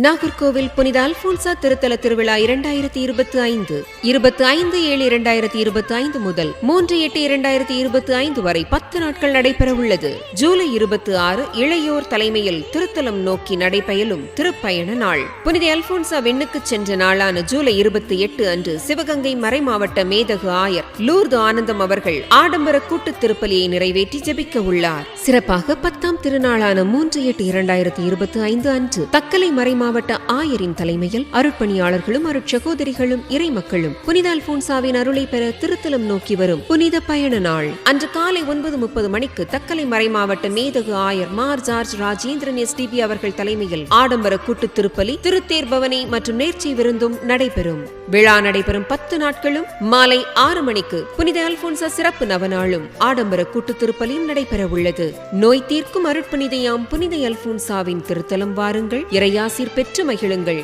நாகர்கோவில் புனித அல்போன்சா திருத்தல திருவிழா 2025 25/7/2025 முதல் 3/8/2025 வரை 10 நாட்கள் நடைபெற உள்ளது. ஜூலை 26 இளையோர் தலைமையில் திருத்தலம் நோக்கி நடைபெயலும் திருப்பயண நாள். புனித அல்போன்சா விண்ணுக்கு சென்ற நாளான ஜூலை 28 அன்று சிவகங்கை மறைமாவட்ட மேதகு ஆயர் லூர்து ஆனந்தம் அவர்கள் ஆடம்பர கூட்டு திருப்பலியை நிறைவேற்றி ஜெபிக்க உள்ளார். சிறப்பாக 10ஆம் திருநாளான 3/8/2025 அன்று தக்கலை மறைமாவட்ட ஆயரின் தலைமையில் அருட்பணியாளர்களும் அருட்சகோதரிகளும் இறைமக்களும் புனித அல்போன்சாவின் அருளை பெற திருத்தலம் நோக்கி வரும் புனித பயண நாள். அன்று காலை 9:30 மணிக்கு தக்கலை மறைமாவட்ட மேதகு ஆயர் மார் ஜார்ஜ் ராஜேந்திரன் SDB அவர்கள் தலைமையில் ஆடம்பர கூட்டு திருப்பலி, திருத்தேர் பவனி மற்றும் நேர்ச்சி விருந்தும் நடைபெறும். விழா நடைபெறும் 10 நாட்களும் மாலை 6 மணிக்கு புனித அல்போன்சா சிறப்பு நவநாளும் ஆடம்பர கூட்டு திருப்பலியும் நடைபெற உள்ளது. நோய் தீர்க்கும் அருட்புனிதையாம் புனித அல்போன்சாவின் திருத்தலம் வாருங்கள், இறையாசீர் பெற்று மகிழுங்கள்.